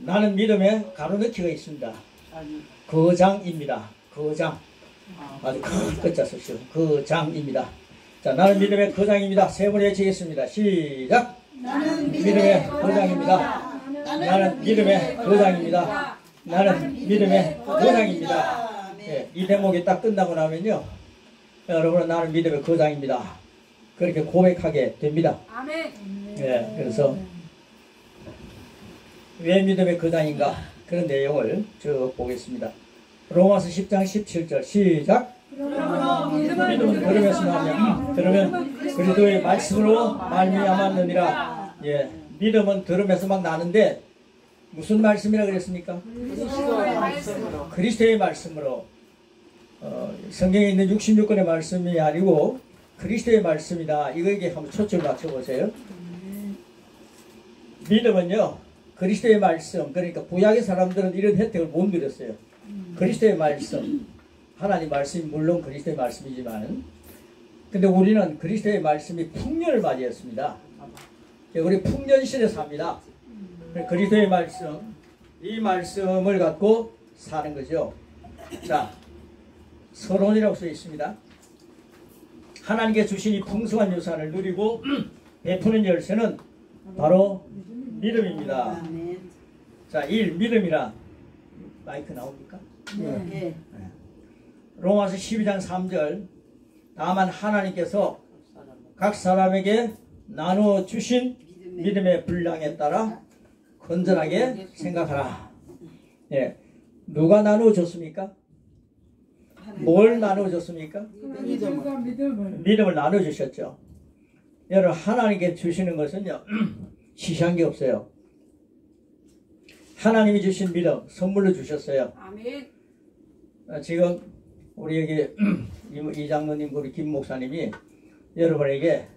나는 믿음에 가로넣기가 있습니다. 거장입니다. 거장. 아주 큰 끝자 쓰시오. 거장입니다. 자, 나는 믿음의 거장입니다. 세 번 외치겠습니다. 시작. 나는 믿음의 거장입니다. 나는 믿음의 거장입니다. 나는 믿음의 거장입니다. 예, 이 대목이 딱 끝나고 나면요, 여러분은 나는 믿음의 거장입니다. 그렇게 고백하게 됩니다. 아멘. 예, 그래서 왜 믿음의 거장인가 그런 내용을 쭉 보겠습니다. 로마서 10장 17절 시작. 믿음은 들으면서 나며 들으면 그리스도의 말씀으로 말미암았느니라. 예, 믿음은 들으면서 막 나는데 무슨 말씀이라 그랬습니까? 그리스도의 말씀으로. 성경에 있는 66권의 말씀이 아니고 그리스도의 말씀이다. 이거에게 한번 초점을 맞춰보세요. 믿음은요, 그리스도의 말씀, 그러니까 구약의 사람들은 이런 혜택을 못 누렸어요. 그리스도의 말씀, 하나님 말씀이 물론 그리스도의 말씀이지만, 근데 우리는 그리스도의 말씀이 풍년을 맞이했습니다. 우리 풍년시대 삽니다. 그리스도의 말씀, 이 말씀을 갖고 사는 거죠. 자, 서론이라고 써 있습니다. 하나님께 주신 이 풍성한 유산을 누리고 베푸는 열쇠는 바로 믿음입니다. 자, 1. 믿음이라. 마이크 나옵니까? 네. 로마서 12장 3절. 다만 하나님께서 각 사람에게 나누어 주신 믿음의 분량에 따라 건전하게 생각하라. 예. 누가 나누어 줬습니까? 뭘 나누어 줬습니까? 믿음을 나누어 주셨죠. 여러분, 하나님께 주시는 것은요, 시시한 게 없어요. 하나님이 주신 믿음 선물로 주셨어요. 아멘. 지금 우리 여기 이 장로님, 우리 김 목사님이 여러분에게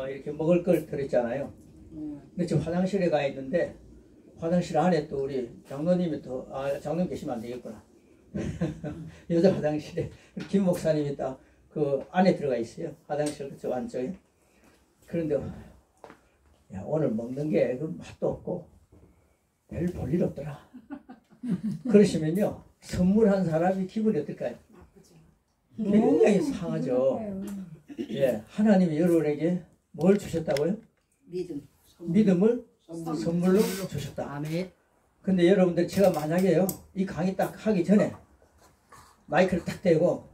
이렇게 먹을 걸 드렸잖아요. 근데 지금 화장실에 가 있는데 화장실 안에 또 우리 장로님이 또 장로님 계시면 안 되겠구나. 여자 화장실에 김 목사님이 딱 그 안에 들어가 있어요. 화장실 그쪽 안쪽에. 그런데 야, 오늘 먹는 게 그 맛도 없고 별 볼 일 없더라. 그러시면요, 선물한 사람이 기분이 어떨까요? 굉장히 상하죠. 예, 하나님이 여러분에게 뭘 주셨다고요? 믿음을 선물로 주셨다. 아멘. 근데 여러분들, 제가 만약에요, 이 강의 딱 하기 전에 마이크를 딱 대고,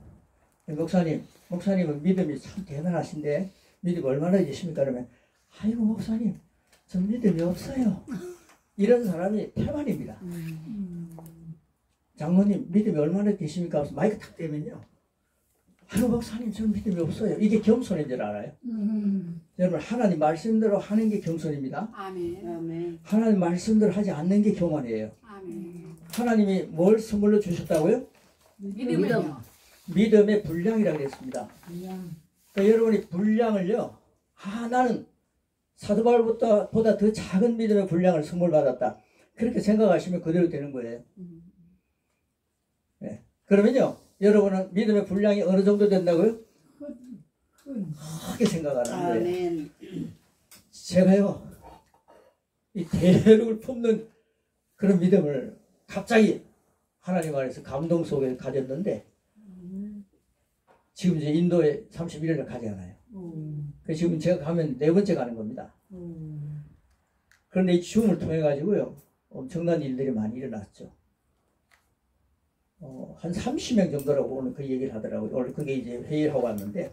목사님은 믿음이 참 대단하신데 믿음이 얼마나 되십니까? 그러면 아이고 목사님, 전 믿음이 없어요. 이런 사람이 태반입니다. 장로님, 믿음이 얼마나 되십니까? 마이크 딱 대면요, 아이고 목사님, 전 믿음이 없어요. 이게 겸손인 줄 알아요? 여러분, 하나님 말씀대로 하는 게 겸손입니다. 아멘. 하나님 말씀대로 하지 않는 게 교만이에요. 아멘. 하나님이 뭘 선물로 주셨다고요? 믿음을요. 믿음의 분량이라고 그랬습니다. 그러니까 여러분이 분량을요, 나는 사도 바울보다 더 작은 믿음의 분량을 선물 받았다, 그렇게 생각하시면 그대로 되는 거예요. 네. 그러면요, 여러분은 믿음의 분량이 어느 정도 된다고요? 크게 생각하는 거예요. 제가요, 이 대륙을 품는 그런 믿음을 갑자기 하나님 안에서 감동 속에 가졌는데, 지금 이제 인도에 31일을 가잖아요. 그래서 지금 제가 가면 4번째 가는 겁니다. 그런데 이 줌을 통해 가지고요, 엄청난 일들이 많이 일어났죠. 한 30명 정도라고 오늘 그 얘기를 하더라고요. 오늘 그게 이제 회의를 하고 왔는데,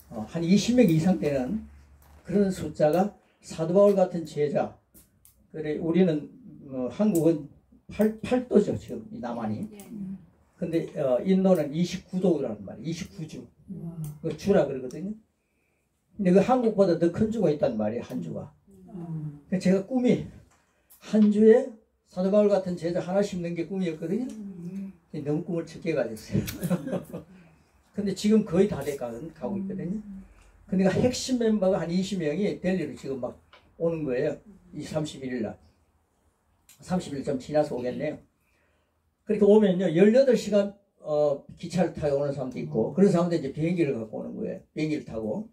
한 20명 이상 되는 그런 숫자가 사도 바울 같은 제자. 그래, 우리는 한국은 8도죠, 지금 이 남한이. 근데 인도는 29도라는 말이에요. 29주. 그 주라 그러거든요. 근데 그 한국보다 더 큰 주가 있단 말이에요, 한 주가. 그래서 제가 꿈이 한 주에 사도 바울 같은 제자 하나 심는 게 꿈이었거든요. 너무 꿈을 적게 가졌어요. 근데 지금 거의 다 돼가고 있거든요. 근데 그 핵심 멤버가 한 20명이 델리로 지금 막 오는 거예요. 이 31일 날. 30일 좀 지나서 오겠네요. 그렇게 오면요, 18시간 기차를 타고 오는 사람도 있고, 그런 사람들 이제 비행기를 갖고 오는 거예요. 비행기를 타고.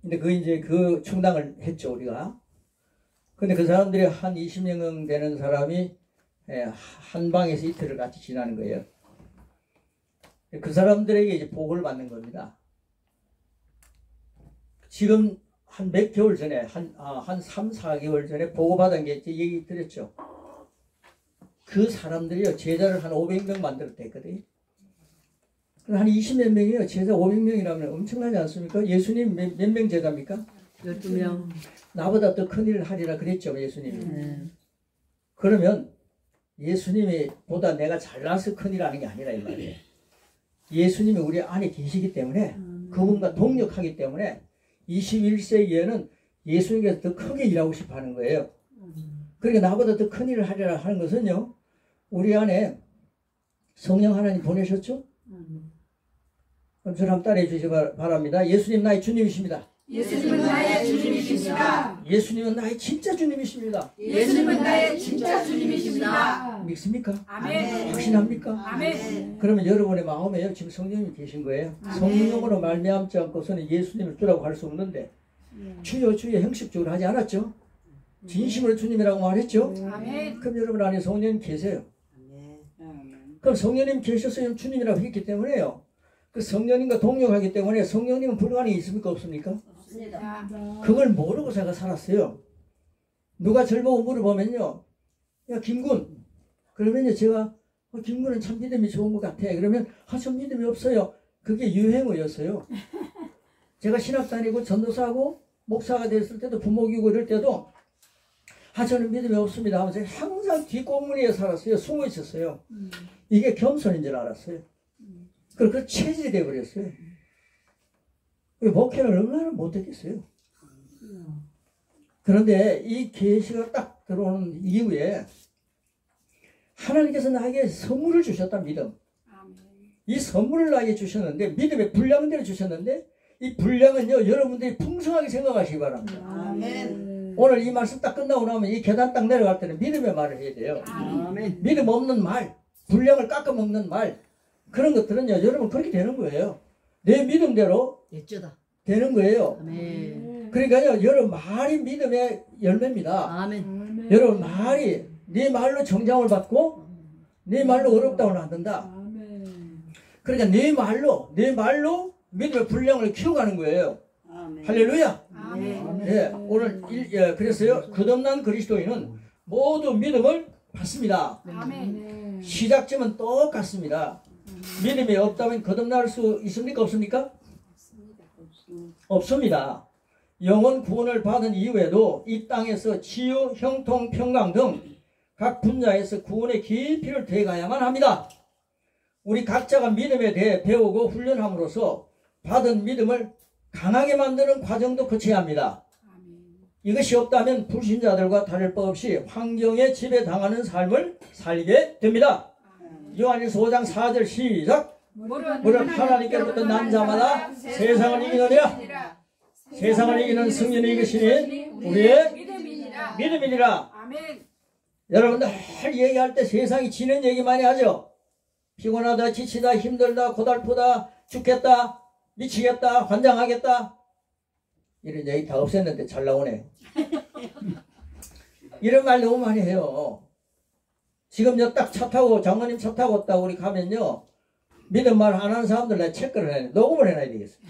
근데 그 이제 그 충당을 했죠, 우리가. 근데 그 사람들이 한 20명 되는 사람이 한 방에서 이틀을 같이 지나는 거예요. 그 사람들에게 이제 복을 받는 겁니다. 지금 한 몇 개월 전에, 한 3, 4개월 전에 보고받은 게 얘기 드렸죠. 그 사람들이요, 제자를 한 500명 만들었댔거든요. 한 20몇 명이요. 제자 500명이라면 엄청나지 않습니까? 예수님 몇 명 제자입니까? 12명. 나보다 더 큰일을 하리라 그랬죠, 예수님이. 그러면 예수님이 보다 내가 잘나서 큰일 하는 게 아니라 이 말이에요. 예수님이 우리 안에 계시기 때문에 그분과 동력하기 때문에 21세기에는 예수님께서 더 크게 일하고 싶어 하는 거예요. 그러니까 나보다 더 큰일을 하리라 하는 것은요, 우리 안에 성령 하나님 보내셨죠? 그럼 저를 한번 따라해 주시기 바랍니다. 예수님 나의 주님이십니다. 예수님은 나의 주님이십니다. 예수님은 나의 진짜 주님이십니다. 예수님은 나의 진짜 주님이십니다. 믿습니까? 아멘. 확신합니까? 아멘. 그러면 여러분의 마음에요, 지금 성령님이 계신 거예요. 성령으로 말미암지 않고서는 예수님을 주라고 할 수 없는데 주여 주여 형식적으로 하지 않았죠? 진심으로 주님이라고 말했죠? 아멘. 그럼 여러분 안에 성령님 계세요. 아멘. 그럼 성령님 계셨어요. 주님이라고 했기 때문에요. 그 성령님과 동력하기 때문에 성령님은 불가능이 있습니까? 없습니까? 없습니다. 그걸 모르고 제가 살았어요. 누가 저를 보고 물어보면요, 야 김군, 그러면요 제가 김군은 참 믿음이 좋은 것 같아. 그러면 저 믿음이 없어요. 그게 유행어였어요. 제가 신학 다니고 전도사하고 목사가 됐을 때도 부목이고 이럴 때도 저는 믿음이 없습니다 하면서 항상 뒷공문에 살았어요. 숨어 있었어요. 이게 겸손인 줄 알았어요. 그리고 그 체질이 되어버렸어요. 목회를 얼마나 못했겠어요. 그런데 이 계시가 딱 들어오는 이후에 하나님께서 나에게 선물을 주셨다. 믿음. 이 선물을 나에게 주셨는데, 믿음의 분량대로 주셨는데, 이 분량은요 여러분들이 풍성하게 생각하시기 바랍니다. 아멘. 오늘 이 말씀 딱 끝나고 나면 이 계단 딱 내려갈 때는 믿음의 말을 해야 돼요. 아멘. 믿음 없는 말, 분량을 깎아먹는 말, 그런 것들은요 여러분 그렇게 되는 거예요. 내 믿음대로 예쩌다. 되는 거예요. 아멘. 그러니까요 여러분 말이 믿음의 열매입니다. 아멘. 여러분 말이 네 말로 정장을 받고 네 말로 어렵다고는 안 된다. 그러니까 네 말로 믿음의 분량을 키워가는 거예요. 아멘. 할렐루야. 아멘. 예, 오늘 그래서요 거듭난 그리스도인은 모두 믿음을 받습니다. 아멘. 시작점은 똑같습니다. 믿음이 없다면 거듭날 수 있습니까? 없습니까? 없습니다. 영혼 구원을 받은 이후에도 이 땅에서 치유, 형통, 평강 등 각 분야에서 구원의 깊이를 더해가야만 합니다. 우리 각자가 믿음에 대해 배우고 훈련함으로써 받은 믿음을 강하게 만드는 과정도 거쳐야 합니다. 이것이 없다면 불신자들과 다를 바 없이 환경에 지배당하는 삶을 살게 됩니다. 요한일서 5장 4절 시작. 무릇 하나님께로부터 난 자마다 세상을 이기느니라. 세상을 이기는 승리는 이것이니 우리의 믿음이니라. 아멘. 여러분들 늘 얘기할 때 세상이 지는 얘기 많이 하죠. 피곤하다, 지치다, 힘들다, 고달프다, 죽겠다, 미치겠다, 환장하겠다. 이런 얘기 다 없앴는데 잘 나오네. 이런 말 너무 많이 해요. 지금 딱 차 타고, 장모님 차 타고 왔다고 우리 가면요, 믿음 말 안 하는 사람들 내가 체크를 해야 돼. 녹음을 해놔야 되겠어요.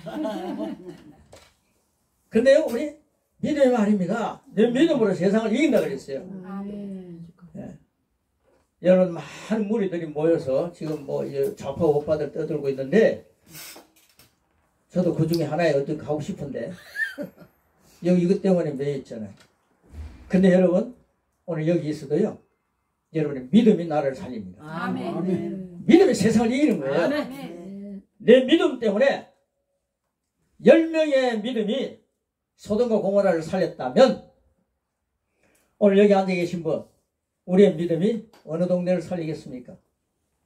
근데요, 우리 믿음의 말입니다. 내 믿음으로 세상을 이긴다 그랬어요. 예. 여러분, 많은 무리들이 모여서 지금 뭐 좌파 오빠들 떠들고 있는데, 저도 그 중에 하나에 어떻게 가고 싶은데, 여기 이것 때문에 매여 있잖아요. 근데 여러분, 오늘 여기 있어도요, 여러분의 믿음이 나를 살립니다. 아멘. 믿음이 세상을 이기는 거예요. 아멘. 내 믿음 때문에 10명의 믿음이 소돔과 고모라를 살렸다면 오늘 여기 앉아 계신 분, 우리의 믿음이 어느 동네를 살리겠습니까?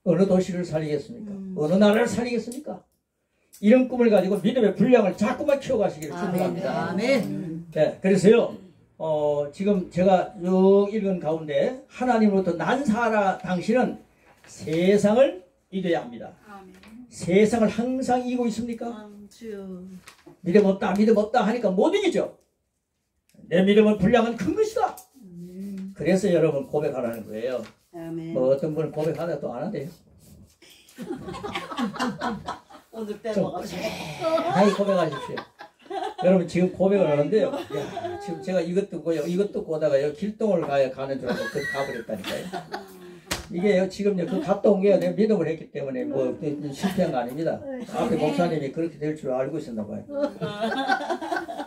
어느 도시를 살리겠습니까? 어느 나라를 살리겠습니까? 이런 꿈을 가지고 믿음의 분량을 자꾸만 키워가시기를 축복합니다. 아멘. 네, 그래서요, 지금 제가 쭉 읽은 가운데 하나님으로부터 난 사라 당신은 세상을 이겨야 합니다. 아멘. 세상을 항상 이기고 있습니까? 주여. 믿음 없다 하니까 못 이기죠. 내 믿음의 분량은 큰 것이다. 그래서 여러분 고백하라는 거예요. 아멘. 뭐 어떤 분은 고백하다 또 안 한대요. 오늘 좀 빼먹었어. 많이 고백하십시오. 여러분 지금 고백을 하는데요. 야, 지금 제가 이것도 고요, 이것도 고다가요 길동을 가는 줄 알고 그 가버렸다니까요. 이게요 지금요 그 갔다 온 게 내가 믿음을 했기 때문에 뭐 실패한 거 아닙니다. 앞에 목사님이 그렇게 될 줄 알고 있었나 봐요.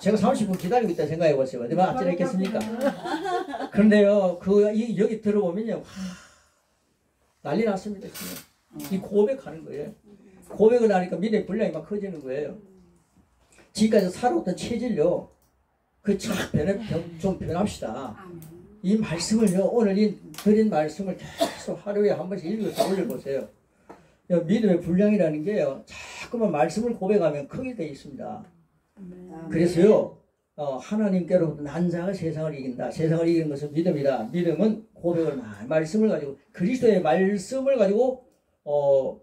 제가 30분 기다리고 있다 생각해 보세요. 얼마나 아찔했겠습니까? 그런데요 여기 들어보면요 난리 났습니다. 지금. 이 고백하는 거예요. 고백을 하니까 믿음의 분량이 막 커지는 거예요. 지금까지 살아왔던 체질요 좀 변합시다. 이 말씀을요 오늘 이 드린 말씀을 계속 하루에 한 번씩 읽어서 올려보세요. 믿음의 분량이라는 게요 자꾸만 말씀을 고백하면 크게 되어 있습니다. 그래서요 하나님께로부터 난 자가 세상을 이긴다. 세상을 이기는 것은 믿음이다. 믿음은 고백을 말씀을 가지고 그리스도의 말씀을 가지고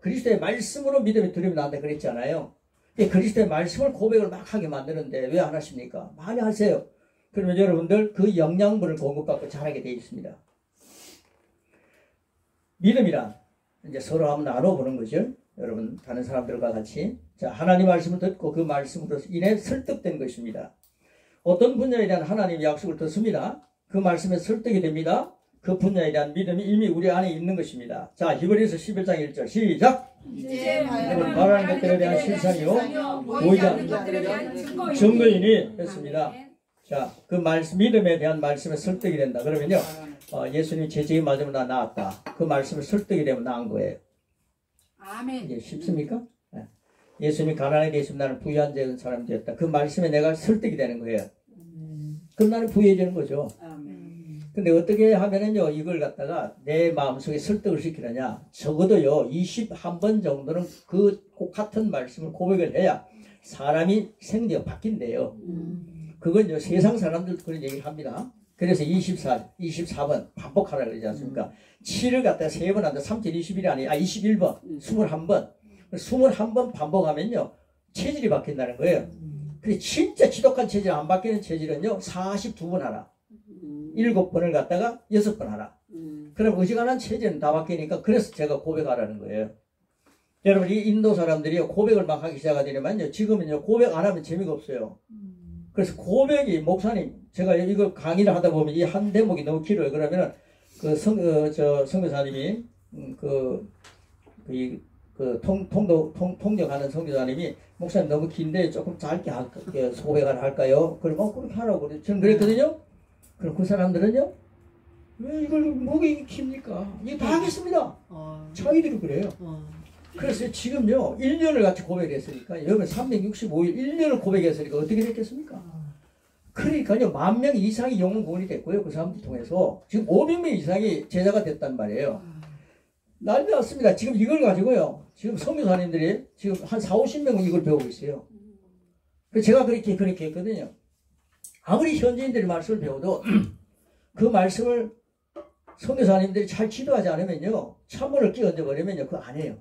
그리스도의 말씀으로 믿음이 들으면 난다 그랬잖아요. 그리스도의 말씀을 고백을 막 하게 만드는데 왜 안 하십니까? 많이 하세요. 그러면 여러분들 그 영양분을 공급받고 자라게 되어 있습니다. 믿음이란 이제 서로 한번 나눠보는 거죠. 여러분 다른 사람들과 같이 자 하나님 말씀을 듣고 그 말씀으로 인해 설득된 것입니다. 어떤 분야에 대한 하나님의 약속을 듣습니다. 그 말씀에 설득이 됩니다. 그 분야에 대한 믿음이 이미 우리 안에 있는 것입니다. 자 히브리서 11장 1절 시작. 이제 말하는 것들에 대한 실상이요 보이지 않는 것들에 대한 증거인이 됐습니다. 자, 그 말씀, 믿음에 대한 말씀에 설득이 된다. 그러면요, 예수님이 제적이 맞으면 나 나았다. 그 말씀에 설득이 되면 나은 거예요. 아멘. 이게 쉽습니까? 예수님이 가난하게 계시면 나는 부유한 사람이 되었다. 그 말씀에 내가 설득이 되는 거예요. 그럼 나는 부유해지는 거죠. 근데 어떻게 하면은요, 이걸 갖다가 내 마음속에 설득을 시키느냐. 적어도요, 21번 정도는 그 같은 말씀을 고백을 해야 사람이 생리가 바뀐대요. 그건요, 세상 사람들도 그런 얘기를 합니다. 그래서 24번 반복하라 그러지 않습니까? 7을 갖다가 3번 한다. 3절 21이 아니, 21번, 21번. 21번 반복하면요, 체질이 바뀐다는 거예요. 근데 진짜 지독한 체질, 안 바뀌는 체질은요, 42번 하라. 7번을 갖다가 6번 하라. 그럼 어지간한 체질은 다 바뀌니까 그래서 제가 고백하라는 거예요. 여러분, 이 인도 사람들이요, 고백을 막 하기 시작하더니만요, 지금은요, 고백 안 하면 재미가 없어요. 그래서 고백이, 목사님, 제가 이거 강의를 하다 보면 이 한 대목이 너무 길어요. 그러면은, 선교사님이, 통역하는 선교사님이, 목사님 너무 긴데 조금 짧게 고백을 할까요? 그러면, 그렇게 하라고 그래요. 저는 그랬거든요? 그럼 그 사람들은요, 왜 이걸 목이 깁니까? 이거 다 하겠습니다. 자기들이 그래요. 그래서 지금요 1년을 같이 고백했으니까 여러분 365일 1년을 고백했으니까 어떻게 됐겠습니까? 그러니까요 10,000명 이상이 영혼 구원이 됐고요. 그 사람들 통해서 지금 500명 이상이 제자가 됐단 말이에요. 난리 났습니다. 지금 이걸 가지고요 지금 선교사님들이 지금 한 40-50명은 이걸 배우고 있어요. 그래서 제가 그렇게 했거든요. 아무리 현지인들이 말씀을 배워도 그 말씀을 선교사님들이 잘 지도하지 않으면요 찬물을 끼얹어 버리면요 그거 안 해요.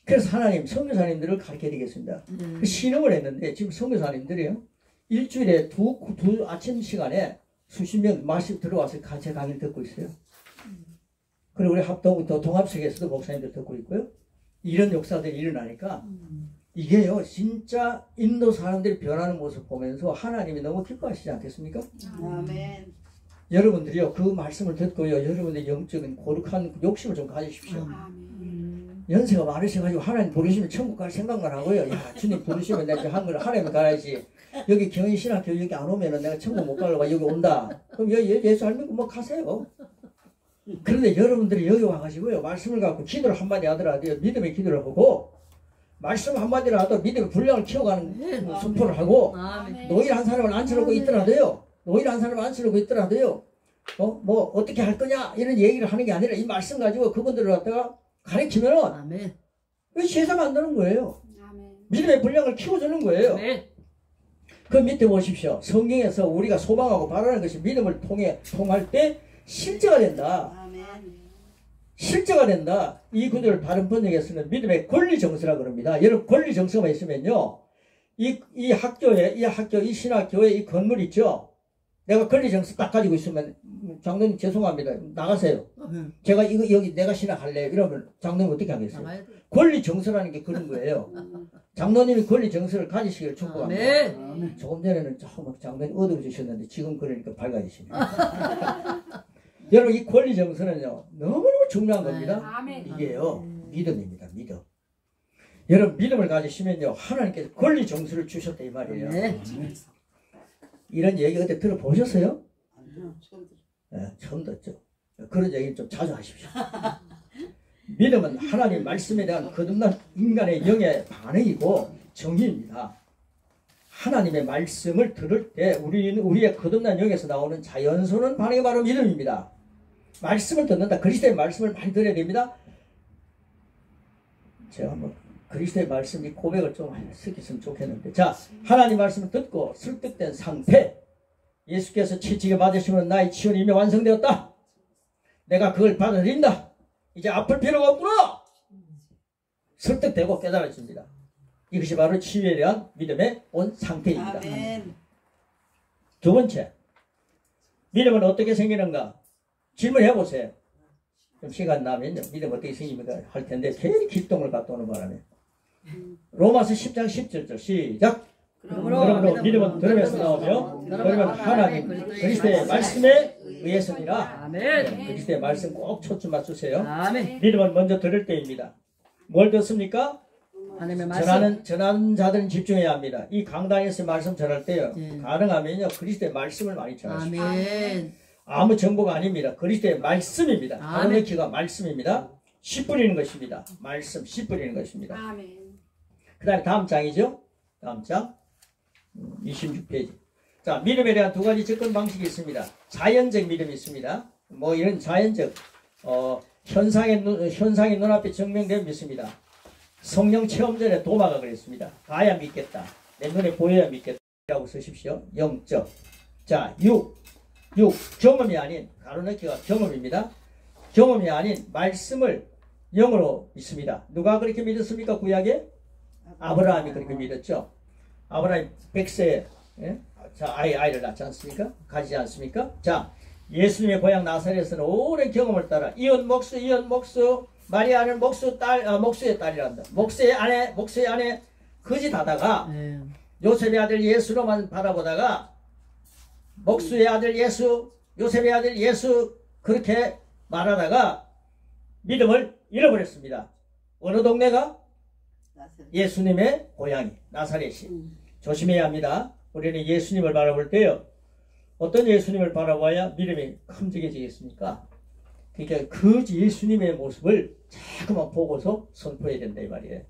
그래서 하나님 선교사님들을 가르쳐야 되겠습니다. 신음을 했는데 지금 선교사님들이요 일주일에 두 아침 시간에 수십 명 마시 들어와서 같이 강의를 듣고 있어요. 그리고 우리 동합석에서도 목사님들 듣고 있고요. 이런 역사들이 일어나니까 이게요 진짜 인도 사람들이 변하는 모습 보면서 하나님이 너무 기뻐하시지 않겠습니까? 아멘. 여러분들이요 그 말씀을 듣고요 여러분들의 영적인 거룩한 욕심을 좀 가지십시오. 연세가 많으셔가지고 하나님 부르시면 천국 갈 생각만 하고요. 야 주님 부르시면 내가 이제 한글 하나님 가야지. 여기 경인신학교 여기 안 오면은 내가 천국 못 가려고 여기 온다. 그럼 예수 안 믿고 뭐 가세요. 그런데 여러분들이 여기 와가지고요 말씀을 갖고 기도를 한마디 하더라도 믿음의 기도를 하고 말씀 한마디라도 믿음의 분량을 키워가는 선포를 하고 노일 한 사람을 앉혀놓고 있더라도요 뭐 어떻게 할 거냐 이런 얘기를 하는 게 아니라 이 말씀 가지고 그분들을 갖다가 가르치면은 왜 세상 만드는 거예요. 믿음의 분량을 키워주는 거예요. 그 밑에 보십시오. 성경에서 우리가 소망하고 바라는 것이 믿음을 통할 때 실제가 된다. 실제가 된다. 이 구절을 다른 번역에서는 믿음의 권리정서라 그럽니다. 여러분 권리정서가 있으면요 이 신학교에 이 건물 있죠. 내가 권리정서 딱 가지고 있으면 장로님 죄송합니다. 나가세요. 제가 이거 여기 내가 신학할래 이러면 장로님 어떻게 하겠어요? 권리 정서라는 게 그런 거예요. 장로님이 권리 정서를 가지시기를 축복합니다. 조금 전에는 조금 장로님 어두워지셨는데 지금 그러니까 밝아지시네요. 여러분 이 권리 정서는요 너무너무 중요한 겁니다. 아멘. 이게요 믿음입니다. 믿음. 여러분 믿음을 가지시면요 하나님께서 권리 정서를 주셨다 이 말이에요. 이런 얘기 어디 들어보셨어요? 네, 처음 듣죠. 그런 얘기는 좀 자주 하십시오. 믿음은 하나님 말씀에 대한 거듭난 인간의 영의 반응이고 정의입니다. 하나님의 말씀을 들을 때 우리의 거듭난 영에서 나오는 자연스러운 반응이 바로 믿음입니다. 말씀을 듣는다. 그리스도의 말씀을 많이 들어야 됩니다. 제가 한번 그리스도의 말씀 이 고백을 좀 쓰겠으면 좋겠는데, 자, 하나님 말씀을 듣고 설득된 상태, 예수께서 채찍에 맞으시면 나의 치유는 이미 완성되었다. 내가 그걸 받아들인다. 이제 아플 필요가 없구나. 설득되고 깨달아집니다. 이것이 바로 치유에 대한 믿음의 온 상태입니다. 아멘. 두 번째, 믿음은 어떻게 생기는가? 질문해 보세요. 좀 시간 나면요. 믿음 어떻게 생깁니까? 할 텐데 괜히 기똥을 갖다 오는 바람에. 로마서 10장 10절 시작. 그러므로 믿음은 들음에서 나오며 그러면 하나님 그리스도의 말씀에 의해서니라. 아멘. 그리스도의 말씀 꼭 초점 맞추세요. 아멘. 믿음은 먼저 들을 때입니다. 뭘 듣습니까? 하나님의 말씀. 전하는 자들은 집중해야 합니다. 이 강단에서 말씀 전할 때요. 가능하면요. 그리스도의 말씀을 많이 전하십시오. 아멘. 아무 정보가 아닙니다. 그리스도의 말씀입니다. 아멘. 바로넣기가 말씀입니다. 씨 뿌리는 것입니다. 말씀 씨 뿌리는 것입니다. 아멘. 그 다음에 다음 장이죠. 다음 장 26페이지. 자, 믿음에 대한 두 가지 접근 방식이 있습니다. 자연적 믿음이 있습니다. 뭐 이런 자연적 현상이 눈앞에 증명되면 믿습니다. 성령 체험 전에 도마가 그랬습니다. 봐야 믿겠다. 내 눈에 보여야 믿겠다라고 쓰십시오. 영적. 자, 6 경험이 아닌 가로넣기가 경험입니다. 경험이 아닌 말씀을 영으로 믿습니다. 누가 그렇게 믿었습니까? 구약에? 아브라함이 그렇게 믿었죠. 아브라함이 100세에 자, 아이를 낳지 않습니까? 가지지 않습니까? 자, 예수님의 고향 나사렛에서는 오랜 경험을 따라 이은 목수 마리아는 목수의 딸이란다. 목수의 아내 거짓하다가 요셉의 아들 예수로만 바라보다가 목수의 아들 예수, 요셉의 아들 예수 그렇게 말하다가 믿음을 잃어버렸습니다. 어느 동네가? 예수님의 고향이 나사렛이. 조심해야 합니다. 우리는 예수님을 바라볼 때요. 어떤 예수님을 바라봐야 믿음이 큼직해지겠습니까? 그러니까 그 예수님의 모습을 자꾸만 보고서 선포해야 된다 이 말이에요.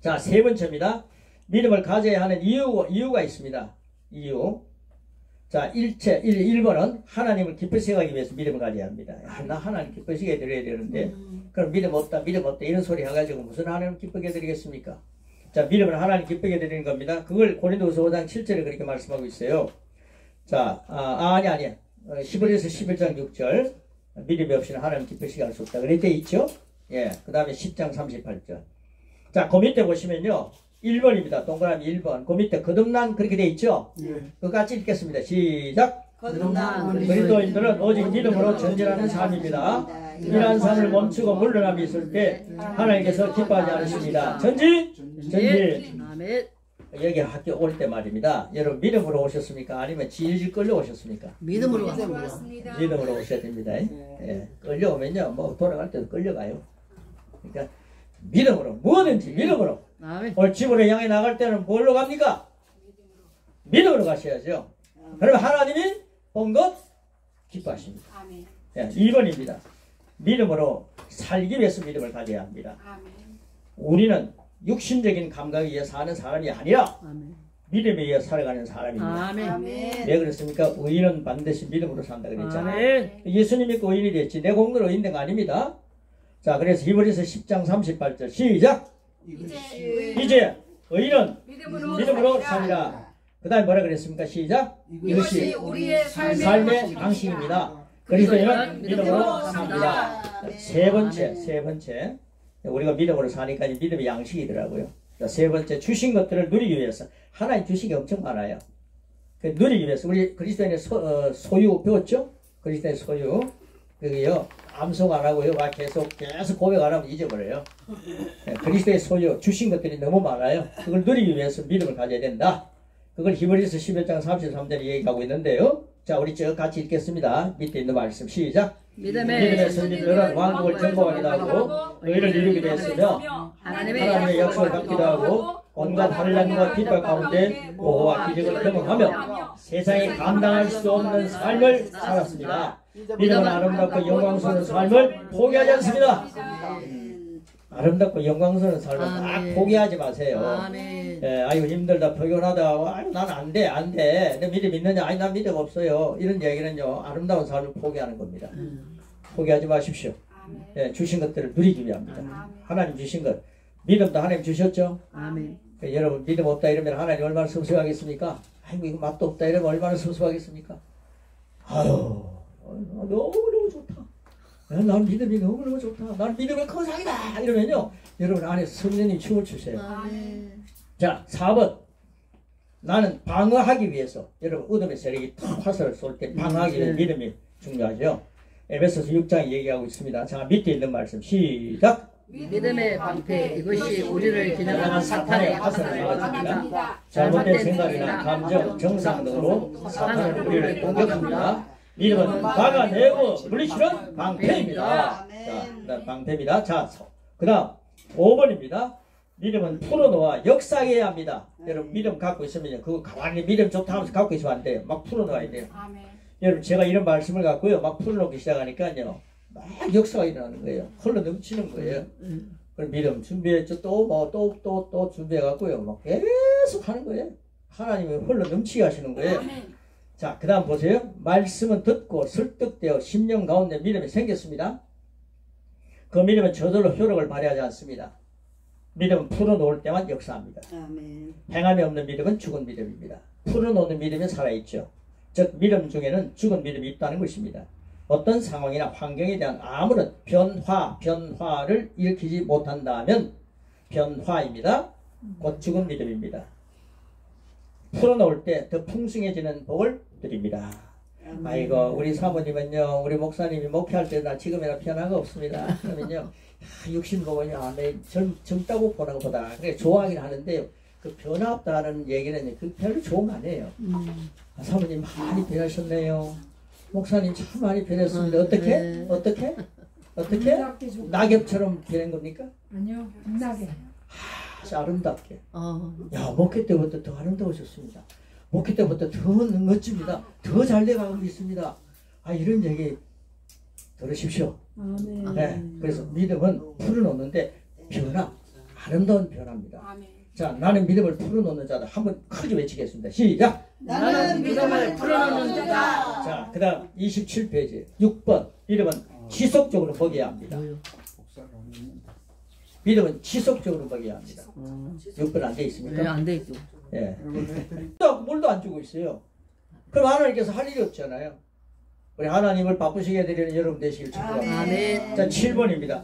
자, 세 번째입니다. 믿음을 가져야 하는 이유가 있습니다. 이유. 자, 1번은 하나님을 기쁘시게 하기 위해서 믿음을 가져야 합니다. 나 하나님 기쁘시게 해드려야 되는데 그럼 믿음 없다 이런 소리 해가지고 무슨 하나님 기쁘게 해드리겠습니까? 자, 믿음은 하나님 기쁘게 해드리는 겁니다. 그걸 고린도후서 5장 7절에 그렇게 말씀하고 있어요. 자, 아니. 히브리서 11장 6절 믿음이 없이는 하나님 기쁘시게 할 수 없다. 그랬대 있죠? 예. 그 다음에 10장 38절. 자, 그 밑에 보시면요. 1번입니다. 동그라미 1번. 그 밑에 거듭난 그렇게 돼 있죠? 그거 같이 읽겠습니다. 시작. 그리스도인들은 오직 믿음으로 전진하는 삶입니다. 이러한 삶을 멈추고 물러남이 있을 때 하나님께서 기뻐하지 않으십니다. 전진! 아멘. 여기 학교 올 때 말입니다. 여러분 믿음으로 오셨습니까? 아니면 질질 끌려오셨습니까? 믿음으로 왔습니다. 믿음으로 오셔야 됩니다. 예. 끌려오면요. 뭐 돌아갈 때도 끌려가요. 그러니까 믿음으로 뭐든지 믿음으로. 아멘. 오늘 집으로 향해 나갈 때는 뭘로 갑니까? 믿음으로 가셔야죠. 그러면 하나님이 본 것 기뻐하십니다. 아멘. 예, 2번입니다. 믿음으로 살기 위해서 믿음을 가져야 합니다. 아멘. 우리는 육신적인 감각에 의해 사는 사람이 아니라 아멘. 믿음에 의해 살아가는 사람입니다. 아멘. 아멘. 왜 그렇습니까? 의인은 반드시 믿음으로 산다 그랬잖아요. 아멘. 예수님 믿고 의인이 됐지 내 공로로 의인 된 거 아닙니다. 자, 그래서 히브리서 10장 38절 시작. 이제 의인은 믿음으로 살리라. 그 다음에 뭐라 그랬습니까? 시작. 이것이 우리의 삶의 방식입니다. 그리스도인은 믿음으로 삽니다. 세 번째 우리가 믿음으로 사니까 믿음의 양식이더라고요. 세 번째 주신 것들을 누리기 위해서 하나님 주신 게 엄청 많아요. 누리기 위해서 우리 그리스도인의 소유 배웠죠? 그리스도의 소유. 그게요 암송 안 하고요 막 계속 고백 안 하면 잊어버려요. 예, 그리스도의 소유 주신 것들이 너무 많아요. 그걸 누리기 위해서 믿음을 가져야 된다. 그걸 히브리서 11장 33절에 얘기하고 있는데요. 자 우리 쭉 같이 읽겠습니다. 밑에 있는 말씀 시작. 믿음의 선진들은 왕국을 정복하기도 하고 의를 이루기도 했으며 하나님의 약속을 받기도 하고 온갖 환난과 핍박 가운데 보호와 기적을 경험하며 세상에 감당할 수 없는 삶을 살았습니다. 믿음은 아름답고 영광스러운 삶을 포기하지 않습니다. 아름답고 영광스러운 삶을 막 포기하지 마세요. 예, 아이고 힘들다 포기하다 아유 난 안돼 내 믿음 있느냐 아니 난 믿음 없어요 이런 얘기는요 아름다운 삶을 포기하는 겁니다. 포기하지 마십시오. 예, 주신 것들을 누리기 위함입니다. 하나님 주신 것 믿음도 하나님 주셨죠. 아멘. 여러분 믿음 없다 이러면 하나님 얼마나 섭섭하겠습니까? 아이고 이거 맛도 없다 이러면 얼마나 섭섭하겠습니까? 아유 너무너무 좋다. 난 믿음이 너무너무 좋다. 난 믿음의 거상이다 이러면요 여러분 안에 성령님 춤을 추세요. 자 4번 나는 방어하기 위해서 여러분 어둠의 세력이 탁 화살을 쏠 때 방어하기 위해 믿음이 중요하죠. 에베소서 6장에 얘기하고 있습니다. 자 밑에 있는 말씀 시작. 믿음의 방패 이것이 우리를 기능하는 사탄의 화살을 막아줍니다. 잘못된 생각이나 감정, 정상 등으로 사탄은 우리를 공격합니다. 믿음은 막아내고 물리치는 방패입니다. 자, 방패입니다. 자, 그 다음 5번입니다. 믿음은 풀어놓아 역사해야 합니다. 여러분 믿음 갖고 있으면 그거 가만히 믿음 좋다 하면서 갖고 있으면 안 돼요. 막 풀어놓아야 돼요. 여러분 제가 이런 말씀을 갖고요 막 풀어놓기 시작하니까요 막 역사가 일어나는 거예요. 흘러 넘치는 거예요. 그럼 믿음 준비했죠. 또 준비해갖고요 막 계속 하는 거예요. 하나님이 흘러 넘치게 하시는 거예요. 자, 그 다음 보세요. 말씀은 듣고 설득되어 심령 가운데 믿음이 생겼습니다. 그 믿음은 저절로 효력을 발휘하지 않습니다. 믿음은 풀어놓을 때만 역사합니다. 아멘. 행함이 없는 믿음은 죽은 믿음입니다. 풀어놓는 믿음은 살아있죠. 즉 믿음 중에는 죽은 믿음이 있다는 것입니다. 어떤 상황이나 환경에 대한 아무런 변화를 일으키지 못한다면 변화입니다. 곧 죽은 믿음입니다. 풀어놓을 때 더 풍성해지는 복을 드립니다. 아이고 우리 사모님은요 우리 목사님이 목회할 때나 지금이나 변화가 없습니다. 그러면요 육신 보면요 젊다고 보는 것보다 그래 좋아하긴 하는데요 그 변화 없다는 얘기는 그 별로 좋은 거 아니에요. 사모님 많이 변하셨네요. 목사님 참 많이 변했습니다. 어떻게? 어떻게? 낙엽처럼 변한 겁니까? 아니요, 빛나게. 아주 아름답게. 야 목회 때부터 더 아름다우셨습니다. 목회 때부터 더 멋집니다. 더 잘 돼가고 있습니다. 아 이런 얘기 들으십시오. 네, 그래서 믿음은 풀어놓는데 변화, 아름다운 변화입니다. 자, 나는 믿음을 풀어놓는 자다. 한번 크게 외치겠습니다. 시작! 나는 믿음을 풀어놓는 자다. 자, 그 다음 27페이지 6번 믿음은 지속적으로 먹여야 합니다. 믿음은 지속적으로 먹여야 합니다. 6번 안 돼 있습니까? 네, 안 돼 있죠. 예. 물도 안 주고 있어요. 그럼 하나님께서 할 일이 없잖아요. 우리 하나님을 바쁘시게 해드리는 여러분 되시길 축복합니다. 아멘. 자, 7번입니다.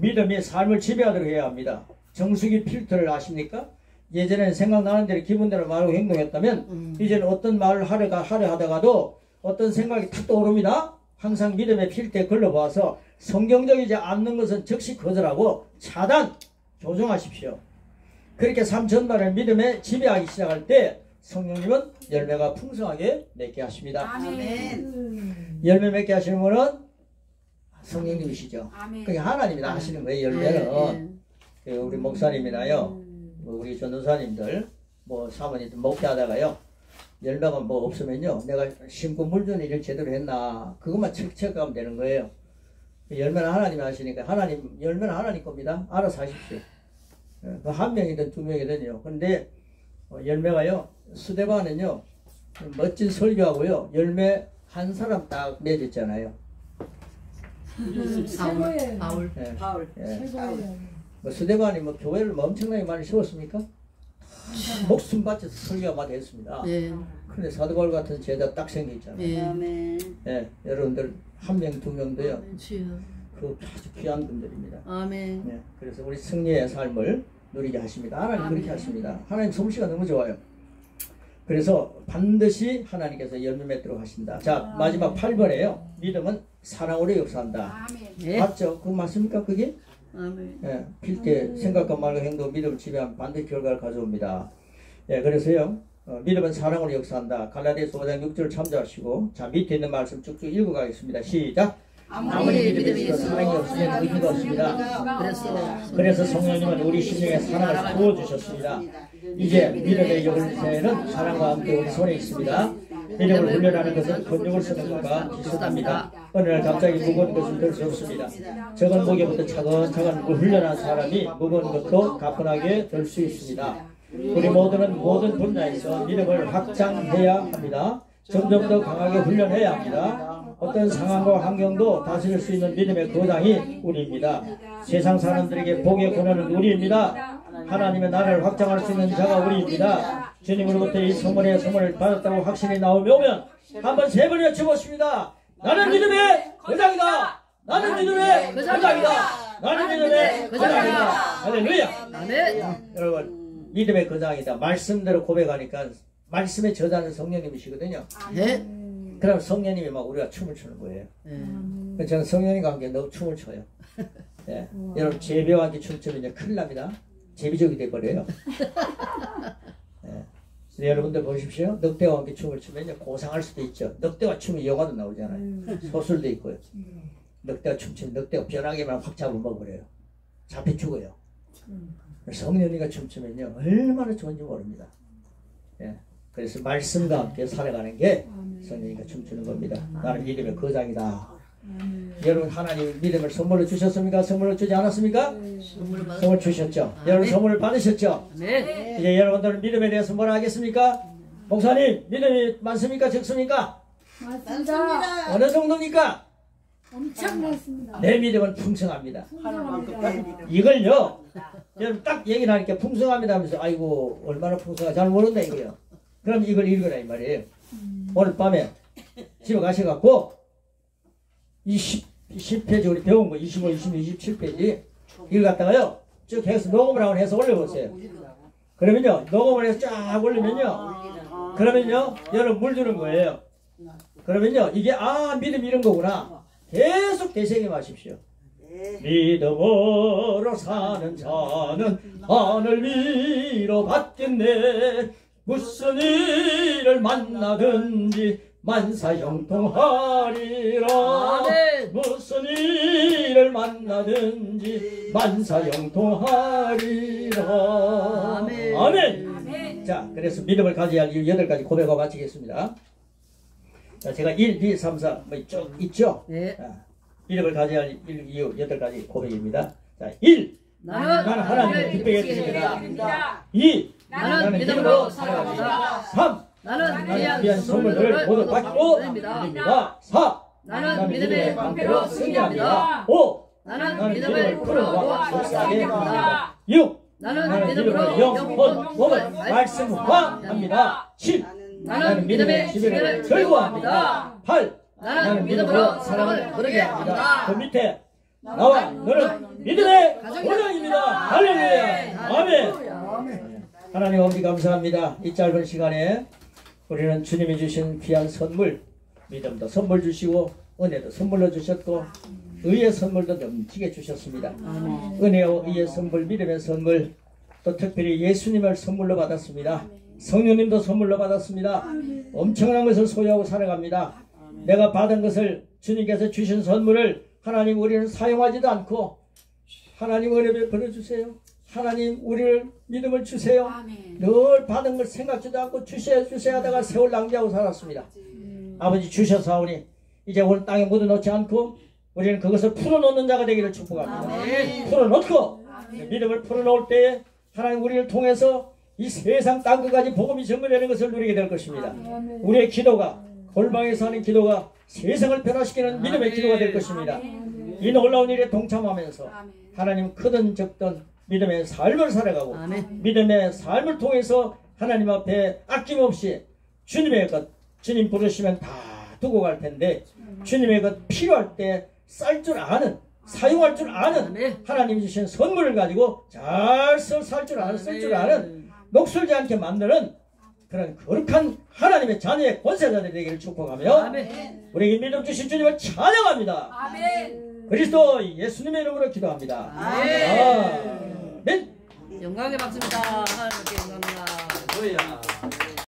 믿음이 삶을 지배하도록 해야 합니다. 정수기 필터를 아십니까? 예전에는 생각나는 대로 기분대로 말하고 행동했다면 이제는 어떤 말을 하려 하다가도 어떤 생각이 탁 떠오릅니다. 항상 믿음의 필터에 걸러보아서 성경적이지 않는 것은 즉시 거절하고 차단, 조정하십시오. 그렇게 삶 전반을 믿음에 지배하기 시작할 때 성령님은 열매가 풍성하게 맺게 하십니다. 아멘. 열매 맺게 하시는 분은 성령님이시죠. 아멘. 그게 하나님이 다 하시는 거예요. 열매는 우리 목사님이나요 우리 전도사님들 사모님들 목회하다가요 열매가 없으면요 내가 심고 물주는 일을 제대로 했나 그것만 체크하면 되는 거예요. 열매는 하나님이 하시니까 열매는 하나님 겁니다. 알아서 하십시오. 한 명이든 두 명이든요. 근데 열매가요 스데반은요 멋진 설교하고요 열매 한 사람 딱 맺었잖아요. 바울. 예. 바울. 예. 스데반이 교회를 엄청나게 많이 세웠습니까? 목숨 바쳐서 설교가 많이 했습니다. 예. 그런데 사도 바울 같은 제자 딱 생기잖아요. 예. 아멘. 예, 여러분들 한 명 두 명도요. 주여. 그 아주 귀한 분들입니다. 아멘. 예, 그래서 우리 승리의 삶을 누리게 하십니다. 하나님 그렇게 하십니다. 하나님 솜씨가 너무 좋아요. 그래서 반드시 하나님께서 열매 맺도록 하신다. 자, 마지막 8번에요. 믿음은 사랑으로 역사한다. 아멘. 예. 맞죠? 그거 맞습니까? 그게? 아멘. 예, 필때 생각과 말과 행동, 믿음을 지배하면 반드시 결과를 가져옵니다. 예, 그래서요. 믿음은 사랑으로 역사한다. 갈라디아서 5장 6절 참조하시고, 자, 밑에 있는 말씀 쭉쭉 읽어가겠습니다. 시작. 아무리 믿음이 사랑이 없으면 의미가 없습니다. 그래서 성령님은 우리 심령에 사랑을 부어주셨습니다. 이제 믿음의 열쇠는 사랑과 함께 우리 손에 있습니다. 믿음을 훈련하는 것은 근육을 쓰는 것과 비슷합니다. 어느 날 갑자기 무거운 것을 들 수 없습니다. 적은 무게부터 차근차근 훈련한 사람이 무거운 것도 가뿐하게 들 수 있습니다. 우리 모두는 모든 분야에서 믿음을 확장해야 합니다. 점점 더 강하게 훈련해야 합니다. 어떤 상황과 환경도 다스릴 수 있는 믿음의 거장이 우리입니다. 세상 사람들에게 복의 권한은 우리입니다. 하나님의 나라를 확장할 수 있는 자가 우리입니다. 주님으로부터 이 선물의 선물을 받았다고 확신이 나오면 한번 세 번 외쳐보십니다. 나는 믿음의 거장이다. 나는 믿음의 거장이다. 나는 믿음의 거장이다. 할렐루야. 아멘. 여러분, 믿음의 거장이다. 말씀대로 고백하니까 말씀의 저자는 성령님이시거든요. 예. 그럼 성령님이 막 우리가 춤을 추는 거예요. 예. 저는 성령님과 함께 너무 춤을 춰요. 예. 여러분, 제비와 함께 춤추면 이제 큰일 납니다. 제비족이 돼버려요. 예. 여러분들 보십시오. 늑대와 함께 춤을 추면 고상할 수도 있죠. 늑대와 춤이 영화도 나오잖아요. 소설도 있고요. 늑대가 춤추면 늑대가 벼락에만 확 잡아먹어버려요. 잡혀 죽어요. 성령님과 춤추면요 얼마나 좋은지 모릅니다. 예. 그래서 말씀과 함께 살아가는 게 성령님과 춤추는 겁니다. 나는 믿음의 거장이다. 여러분, 하나님 믿음을 선물로 주셨습니까? 선물로 주지 않았습니까? 선물 주셨죠. 여러분 선물을 받으셨죠. 아멘. 이제 여러분들은 믿음에 대해서 뭐라 하겠습니까? 목사님, 믿음이 많습니까? 적습니까? 맞습니다. 어느 정도입니까? 엄청 많습니다. 내 믿음은 풍성합니다. 풍성합니다. 이걸요, 여러분 딱 얘기를 하니까 풍성합니다 하면서 아이고 얼마나 풍성한지 잘 모른다 이거요. 그럼 이걸 읽으라 이 말이에요. 오늘 밤에 집에 가셔갖고 10페이지 우리 배운 거 25, 26, 27페이지 이걸 갖다가요 쭉 해서 녹음을 하고 해서 올려보세요. 그러면요 녹음을 해서 쫙 올리면요 그러면요 여러분 물 주는 거예요. 그러면요 이게 믿음 이런 거구나 계속 되새겨 마십시오. 믿음으로 사는 자는 하늘 위로 받겠네. 무슨 일을 만나든지 만사형통하리라. 아멘. 무슨 일을 만나든지 만사형통하리라. 아멘. 아멘. 아멘. 자, 그래서 믿음을 가져야 할 이유 8가지 고백하고 마치겠습니다. 자, 제가 1, 2, 3, 4 뭐 쭉 있죠? 예. 자, 믿음을 가져야 할 이유 8가지 고백입니다. 자, 1. 나는 하나님을 기쁘게 해주십니다. 2. 나는 믿음으로 살아갑니다. 3. 나는 귀한 선물들을 모두 받고 드립니다. 4. 나는 믿음의 방패로 승리합니다. 5. 나는 믿음을 풀어가고 역사하게 됩니다. 6. 나는 믿음으로 영혼, 몸을 말씀화합니다. 7. 나는 믿음의 지배를 절구합니다. 8. 나는 믿음으로 사랑을 거르게 합니다. 그 밑에 나와 너는 믿음의 고장입니다. 할렐루야. 아멘. 하나님 아버지 감사합니다. 이 짧은 시간에 우리는 주님이 주신 귀한 선물, 믿음도 선물 주시고 은혜도 선물로 주셨고 의의 선물도 넘치게 주셨습니다. 은혜와 의의 선물, 믿음의 선물, 또 특별히 예수님을 선물로 받았습니다. 성령님도 선물로 받았습니다. 엄청난 것을 소유하고 살아갑니다. 내가 받은 것을 주님께서 주신 선물을 하나님 우리는 사용하지도 않고 하나님 은혜 베풀어 주세요. 하나님 우리를 믿음을 주세요. 아멘. 늘 받은 걸 생각지도 않고 주셔야 하다가 세월 낭비하고 살았습니다. 아버지 주셔사오니 이제 오늘 땅에 묻어놓지 않고 우리는 그것을 풀어놓는 자가 되기를 축복합니다. 아멘. 풀어놓고 믿음을 풀어놓을 때에 하나님 우리를 통해서 이 세상 땅끝까지 복음이 전거되는 것을 누리게 될 것입니다. 우리의 기도가 골방에서 하는 기도가 세상을 변화시키는 믿음의 기도가 될 것입니다. 이 놀라운 일에 동참하면서 하나님 크든 적든 믿음의 삶을 살아가고 아멘. 믿음의 삶을 통해서 하나님 앞에 아낌없이 주님의 것, 주님 부르시면 다 두고 갈 텐데 주님의 것 필요할 때 쌀 줄 아는, 사용할 줄 아는 아멘. 하나님 주신 선물을 가지고 잘 살 줄 아는, 쓸 줄 아는 녹슬지 않게 만드는 그런 거룩한 하나님의 자녀의 권세자들이 되기를 축복하며 아멘. 우리에게 믿음 주신 주님을 찬양합니다. 아멘. 그리스도 예수님의 이름으로 기도합니다. 아멘. 아멘. 영광의 박수입니다. 하나님께 영광입니다. 할렐루야.